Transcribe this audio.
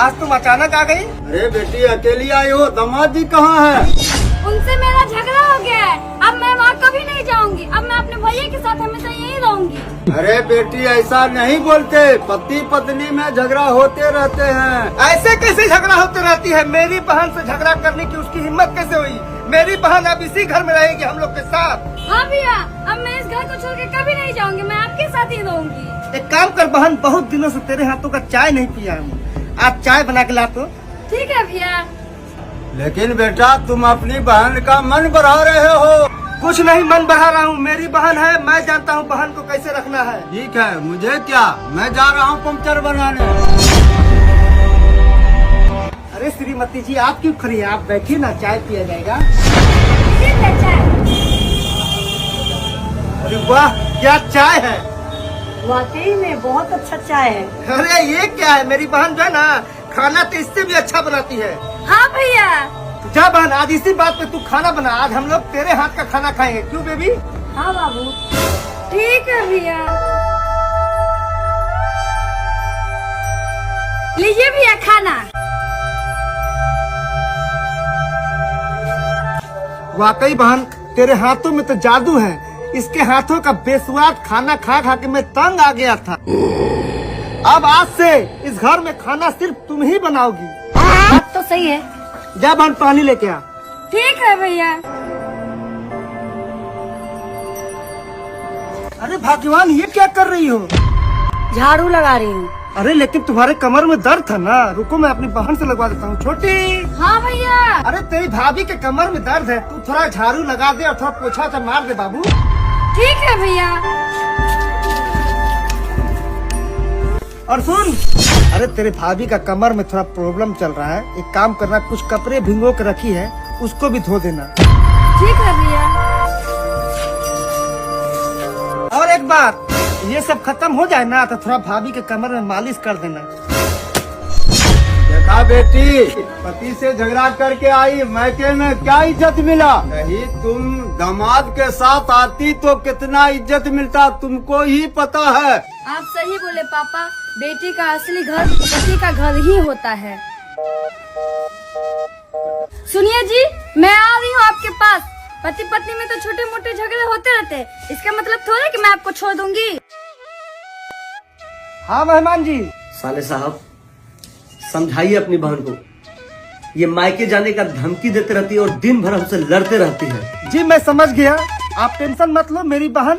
आज तुम अचानक आ गई? अरे बेटी अकेली आई हो, दामाद जी कहाँ है? उनसे मेरा झगड़ा हो गया है। अब मैं वहाँ कभी नहीं जाऊंगी। अब मैं अपने भैया के साथ हमेशा यहीं रहूंगी। अरे बेटी ऐसा नहीं बोलते, पति पत्नी में झगड़ा होते रहते हैं। ऐसे कैसे झगड़ा होती रहती है? मेरी बहन से झगड़ा करने की उसकी हिम्मत कैसे हुई? मेरी बहन अब इसी घर में रहेगी हम लोग के साथ। हाँ भैया, अब मैं इस घर को छोड़ के कभी नहीं जाऊंगी। मैं आपके साथ ही रहूंगी। एक काम कर बहन, बहुत दिनों से तेरे हाथों का चाय नहीं पिया हूँ, आप चाय बना के ला तो। ठीक है भैया। लेकिन बेटा तुम अपनी बहन का मन बढ़ा रहे हो। कुछ नहीं मन बढ़ा रहा हूँ, मेरी बहन है, मैं जानता हूँ बहन को कैसे रखना है। ठीक है, मुझे क्या, मैं जा रहा हूँ पंक्चर बनाने। अरे श्रीमती जी आप क्यों खड़ी है? आप बैठिए ना, चाय पिया जाएगा। अरे वाह क्या चाय है, वाकई में बहुत अच्छा चाय है। अरे ये क्या है? मेरी बहन जो है ना खाना तो इससे भी अच्छा बनाती है। हाँ भैया। जा बहन, आज इसी बात पे तू खाना बना, आज हम लोग तेरे हाथ का खाना खाएंगे, क्यों बेबी? हाँ बाबू। ठीक है भैया। लीजिए भैया खाना। वाकई बहन तेरे हाथों में तो जादू है। इसके हाथों का बेस्वाद खाना खा खा के मैं तंग आ गया था। अब आज से इस घर में खाना सिर्फ तुम ही बनाओगी। बात तो सही है। जा बहन पानी लेके आ। ठीक है भैया। अरे भगवान ये क्या कर रही हो? झाड़ू लगा रही हूँ। अरे लेकिन तुम्हारे कमर में दर्द था ना, रुको मैं अपनी बहन से लगवा देता हूँ। छोटी, हाँ भैया। अरे तेरी भाभी के कमर में दर्द है, तू थोड़ा झाड़ू लगा दे और थोड़ा पोछा सा मार दे बाबू। ठीक है भैया। और सुन, अरे तेरे भाभी का कमर में थोड़ा प्रॉब्लम चल रहा है, एक काम करना, कुछ कपड़े भिंगो के रखी है उसको भी धो देना। ठीक है भैया। और एक बात, ये सब खत्म हो जाए ना तो थोड़ा भाभी के कमर में मालिश कर देना। देखा बेटी, पति से झगड़ा करके आई, मैके में क्या इज्जत मिला? नहीं तुम दामाद के साथ आती तो कितना इज्जत मिलता तुमको ही पता है। आप सही बोले पापा, बेटी का असली घर पति का घर ही होता है। सुनिए जी, मैं आ रही हूँ आपके पास। पति पत्नी में तो छोटे मोटे झगड़े होते रहते हैं, इसका मतलब थोड़ा कि मैं आपको छोड़ दूंगी। हाँ मेहमान जी। साले साहब समझाइए अपनी बहन को, ये मायके जाने का धमकी देते रहती है और दिन भर हमसे लड़ते रहती है। जी मैं समझ गया, आप टेंशन मत लो, मेरी बहन